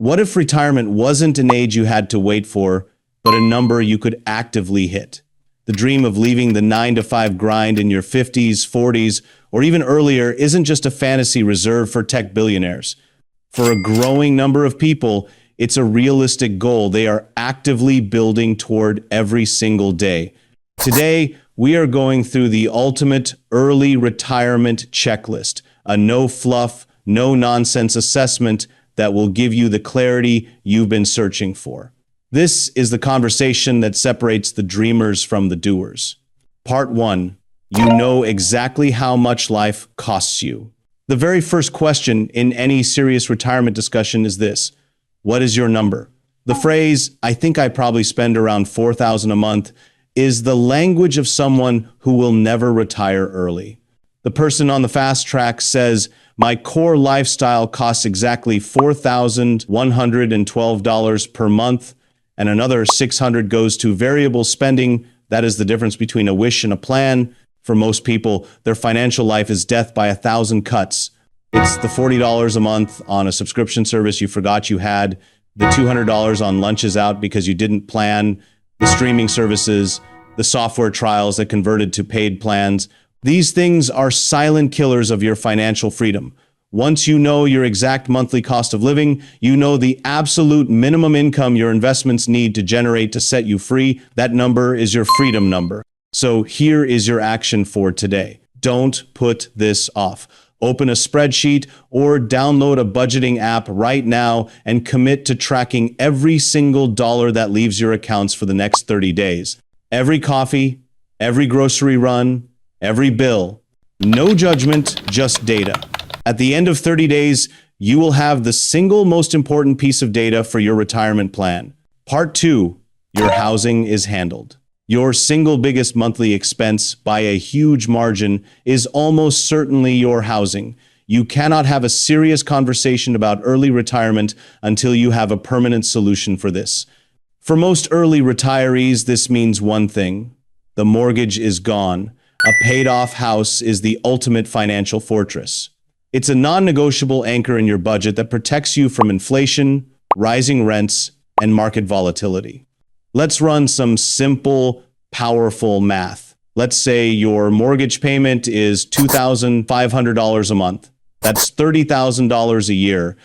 What if retirement wasn't an age you had to wait for, but a number you could actively hit? The dream of leaving the 9-to-5 grind in your 50s, 40s, or even earlier isn't just a fantasy reserved for tech billionaires. For a growing number of people, it's a realistic goal they are actively building toward every single day. Today, we are going through the ultimate early retirement checklist, a no-fluff, no-nonsense assessment that will give you the clarity you've been searching for. This is the conversation that separates the dreamers from the doers. Part 1. You know exactly how much life costs you. The very first question in any serious retirement discussion is this: what is your number? The phrase, "I think I probably spend around $4,000 a month," is the language of someone who will never retire early. The person on the fast track says, "My core lifestyle costs exactly $4,112 per month, and another $600 goes to variable spending." That is the difference between a wish and a plan. For most people, their financial life is death by 1,000 cuts. It's the $40 a month on a subscription service you forgot you had, the $200 on lunches out because you didn't plan, the streaming services, the software trials that converted to paid plans. These things are silent killers of your financial freedom. Once you know your exact monthly cost of living, you know the absolute minimum income your investments need to generate to set you free. That number is your freedom number. So here is your action for today. Don't put this off. Open a spreadsheet or download a budgeting app right now and commit to tracking every single dollar that leaves your accounts for the next 30 days. Every coffee, every grocery run, every bill. No judgment, just data. At the end of 30 days, you will have the single most important piece of data for your retirement plan. Part 2, your housing is handled. Your single biggest monthly expense by a huge margin is almost certainly your housing. You cannot have a serious conversation about early retirement until you have a permanent solution for this. For most early retirees, this means one thing: the mortgage is gone. A paid-off house is the ultimate financial fortress. It's a non-negotiable anchor in your budget that protects you from inflation, rising rents, and market volatility. Let's run some simple, powerful math. Let's say your mortgage payment is $2,500 a month. That's $30,000 a year.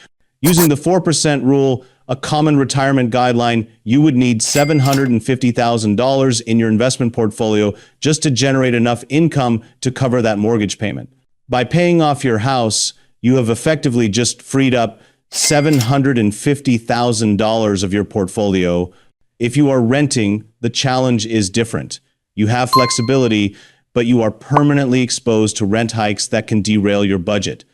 Using the 4% rule, a common retirement guideline, you would need $750,000 in your investment portfolio just to generate enough income to cover that mortgage payment. By paying off your house, you have effectively just freed up $750,000 of your portfolio. If you are renting, the challenge is different. You have flexibility, but you are permanently exposed to rent hikes that can derail your budget.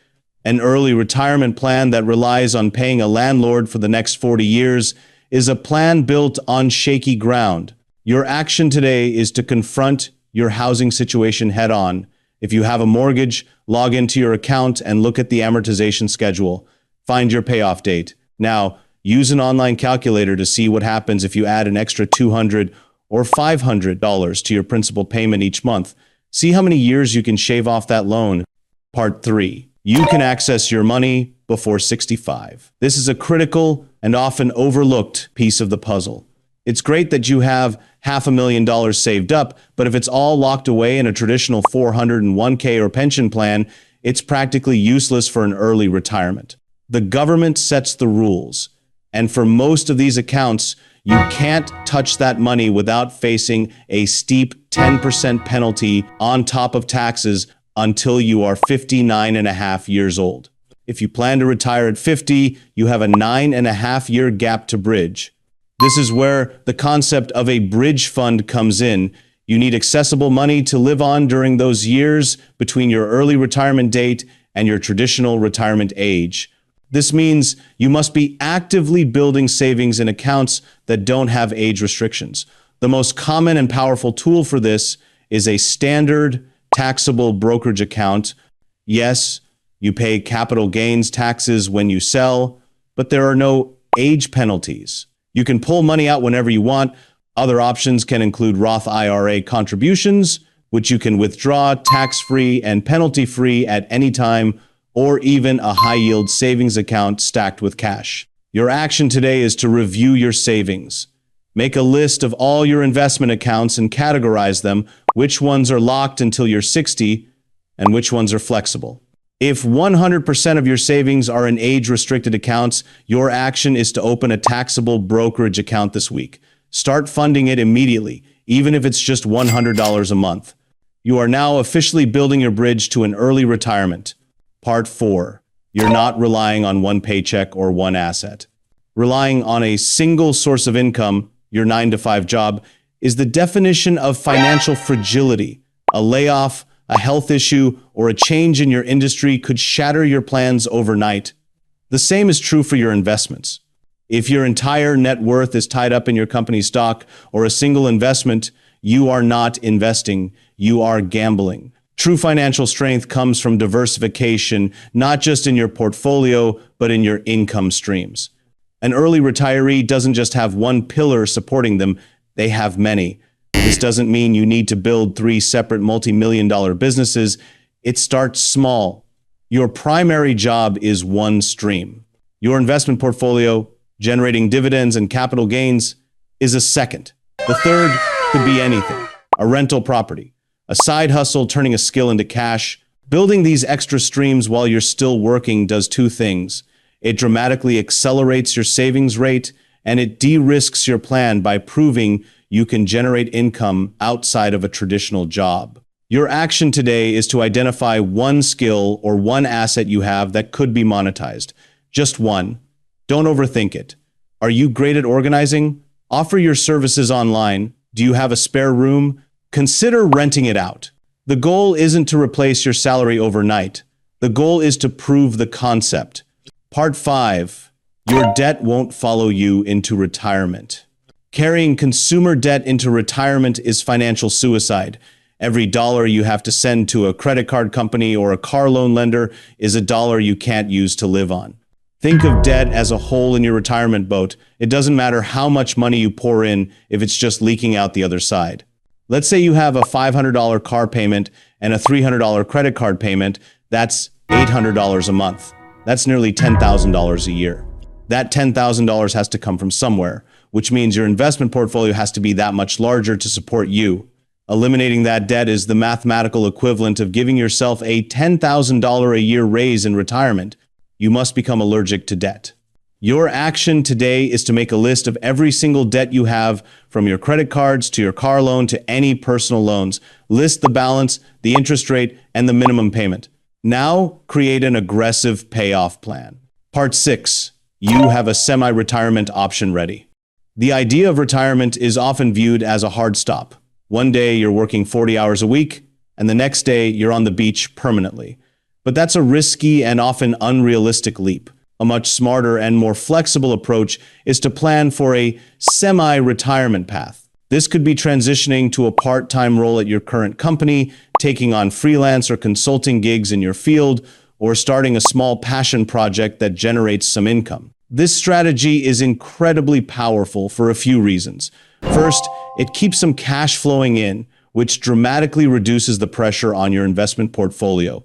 An early retirement plan that relies on paying a landlord for the next 40 years is a plan built on shaky ground. Your action today is to confront your housing situation head on. If you have a mortgage, log into your account and look at the amortization schedule. Find your payoff date. Now, use an online calculator to see what happens if you add an extra $200 or $500 to your principal payment each month. See how many years you can shave off that loan. Part 3. You can access your money before 65. This is a critical and often overlooked piece of the puzzle. It's great that you have $500,000 saved up, but if it's all locked away in a traditional 401k or pension plan, it's practically useless for an early retirement. The government sets the rules, and for most of these accounts, you can't touch that money without facing a steep 10% penalty on top of taxes until you are 59.5 years old. If you plan to retire at 50, you have a 9.5-year gap to bridge. This is where the concept of a bridge fund comes in. You need accessible money to live on during those years between your early retirement date and your traditional retirement age. This means you must be actively building savings in accounts that don't have age restrictions. The most common and powerful tool for this is a standard taxable brokerage account. Yes, you pay capital gains taxes when you sell, but there are no age penalties. You can pull money out whenever you want. Other options can include Roth IRA contributions, which you can withdraw tax-free and penalty-free at any time, or even a high-yield savings account stacked with cash. Your action today is to review your savings. Make a list of all your investment accounts and categorize them, which ones are locked until you're 60 and which ones are flexible. If 100% of your savings are in age-restricted accounts, your action is to open a taxable brokerage account this week. Start funding it immediately, even if it's just $100 a month. You are now officially building your bridge to an early retirement. Part 4. You're not relying on one paycheck or one asset. Relying on a single source of income, your 9-to-5 job, is the definition of financial fragility. A layoff, a health issue, or a change in your industry could shatter your plans overnight. The same is true for your investments. If your entire net worth is tied up in your company's stock or a single investment, you are not investing, you are gambling. True financial strength comes from diversification, not just in your portfolio, but in your income streams. An early retiree doesn't just have one pillar supporting them, they have many. This doesn't mean you need to build 3 separate multi-million-dollar businesses. It starts small. Your primary job is one stream. Your investment portfolio, generating dividends and capital gains, is a second. The third could be anything. A rental property, a side hustle turning a skill into cash. Building these extra streams while you're still working does 2 things. It dramatically accelerates your savings rate, and it de-risks your plan by proving you can generate income outside of a traditional job. Your action today is to identify one skill or one asset you have that could be monetized. Just one. Don't overthink it. Are you great at organizing? Offer your services online. Do you have a spare room? Consider renting it out. The goal isn't to replace your salary overnight. The goal is to prove the concept. Part 5. Your debt won't follow you into retirement. Carrying consumer debt into retirement is financial suicide. Every dollar you have to send to a credit card company or a car loan lender is a dollar you can't use to live on. Think of debt as a hole in your retirement boat. It doesn't matter how much money you pour in if it's just leaking out the other side. Let's say you have a $500 car payment and a $300 credit card payment. That's $800 a month. That's nearly $10,000 a year. That $10,000 has to come from somewhere, which means your investment portfolio has to be that much larger to support you. Eliminating that debt is the mathematical equivalent of giving yourself a $10,000 a year raise in retirement. You must become allergic to debt. Your action today is to make a list of every single debt you have, from your credit cards to your car loan to any personal loans. List the balance, the interest rate, and the minimum payment. Now, create an aggressive payoff plan. Part 6. You have a semi-retirement option ready. The idea of retirement is often viewed as a hard stop. One day you're working 40 hours a week, and the next day you're on the beach permanently. But that's a risky and often unrealistic leap. A much smarter and more flexible approach is to plan for a semi-retirement path. This could be transitioning to a part-time role at your current company, taking on freelance or consulting gigs in your field, or starting a small passion project that generates some income. This strategy is incredibly powerful for a few reasons. First, it keeps some cash flowing in, which dramatically reduces the pressure on your investment portfolio.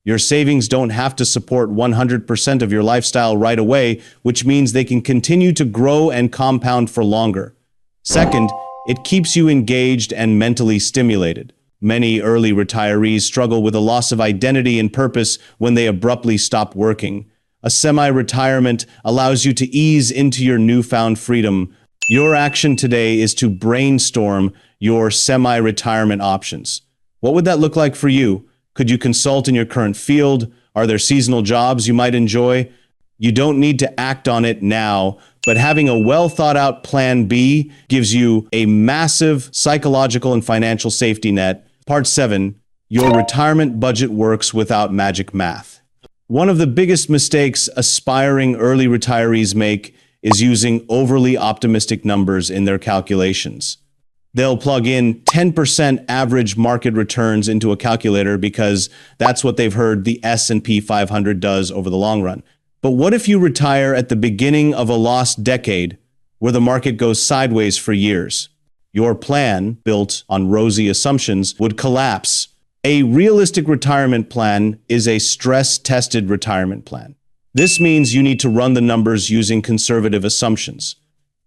Your savings don't have to support 100% of your lifestyle right away, which means they can continue to grow and compound for longer. Second, it keeps you engaged and mentally stimulated. Many early retirees struggle with a loss of identity and purpose when they abruptly stop working. A semi-retirement allows you to ease into your newfound freedom. Your action today is to brainstorm your semi-retirement options. What would that look like for you? Could you consult in your current field? Are there seasonal jobs you might enjoy? You don't need to act on it now, but having a well-thought-out plan B gives you a massive psychological and financial safety net. Part 7. Your retirement budget works without magic math. One of the biggest mistakes aspiring early retirees make is using overly optimistic numbers in their calculations. They'll plug in 10% average market returns into a calculator because that's what they've heard the S&P 500 does over the long run. But what if you retire at the beginning of a lost decade where the market goes sideways for years? Your plan, built on rosy assumptions, would collapse. A realistic retirement plan is a stress-tested retirement plan. This means you need to run the numbers using conservative assumptions.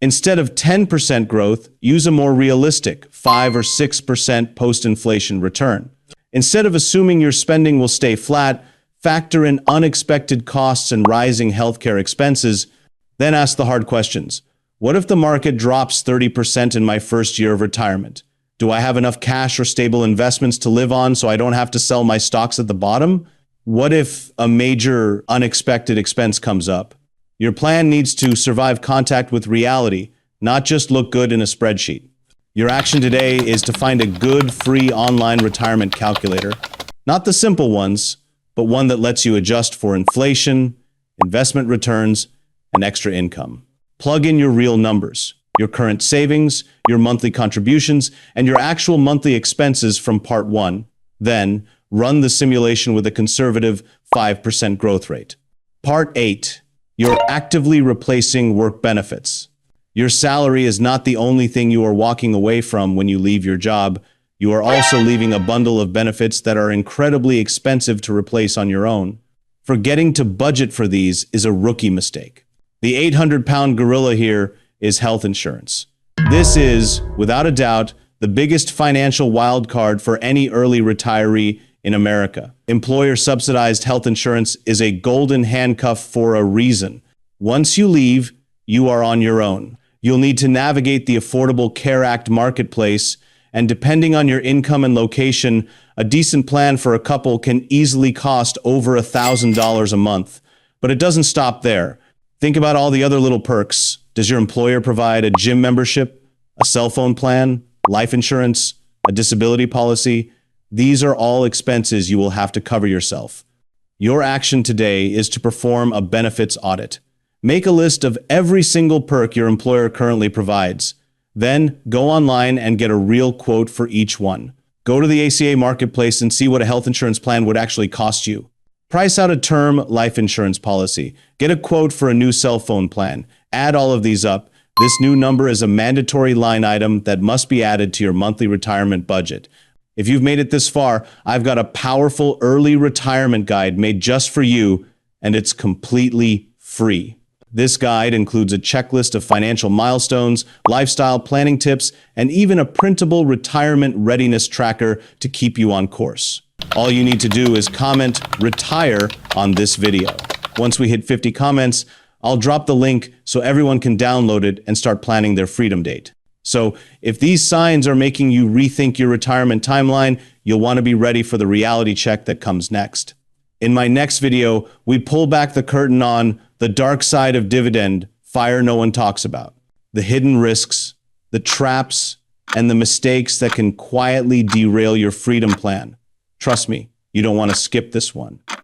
Instead of 10% growth, use a more realistic 5 or 6% post-inflation return. Instead of assuming your spending will stay flat, factor in unexpected costs and rising healthcare expenses, then ask the hard questions. What if the market drops 30% in my first year of retirement? Do I have enough cash or stable investments to live on so I don't have to sell my stocks at the bottom? What if a major unexpected expense comes up? Your plan needs to survive contact with reality, not just look good in a spreadsheet. Your action today is to find a good free online retirement calculator. Not the simple ones, but one that lets you adjust for inflation, investment returns, and extra income. Plug in your real numbers, your current savings, your monthly contributions, and your actual monthly expenses from Part 1. Then, run the simulation with a conservative 5% growth rate. Part 8. You're actively replacing work benefits. Your salary is not the only thing you are walking away from when you leave your job. You are also leaving a bundle of benefits that are incredibly expensive to replace on your own. Forgetting to budget for these is a rookie mistake. The 800-pound gorilla here is health insurance. This is, without a doubt, the biggest financial wild card for any early retiree in America. Employer-subsidized health insurance is a golden handcuff for a reason. Once you leave, you are on your own. You'll need to navigate the Affordable Care Act marketplace, and depending on your income and location, a decent plan for a couple can easily cost over $1,000 a month. But it doesn't stop there. Think about all the other little perks. Does your employer provide a gym membership, a cell phone plan, life insurance, a disability policy? These are all expenses you will have to cover yourself. Your action today is to perform a benefits audit. Make a list of every single perk your employer currently provides. Then go online and get a real quote for each one. Go to the ACA marketplace and see what a health insurance plan would actually cost you. Price out a term life insurance policy. Get a quote for a new cell phone plan. Add all of these up. This new number is a mandatory line item that must be added to your monthly retirement budget. If you've made it this far, I've got a powerful early retirement guide made just for you, and it's completely free. This guide includes a checklist of financial milestones, lifestyle planning tips, and even a printable retirement readiness tracker to keep you on course. All you need to do is comment "retire" on this video. Once we hit 50 comments, I'll drop the link so everyone can download it and start planning their freedom date. So if these signs are making you rethink your retirement timeline, you'll want to be ready for the reality check that comes next. In my next video, we pull back the curtain on the dark side of dividend fire no one talks about, the hidden risks, the traps, and the mistakes that can quietly derail your freedom plan. Trust me, you don't want to skip this one.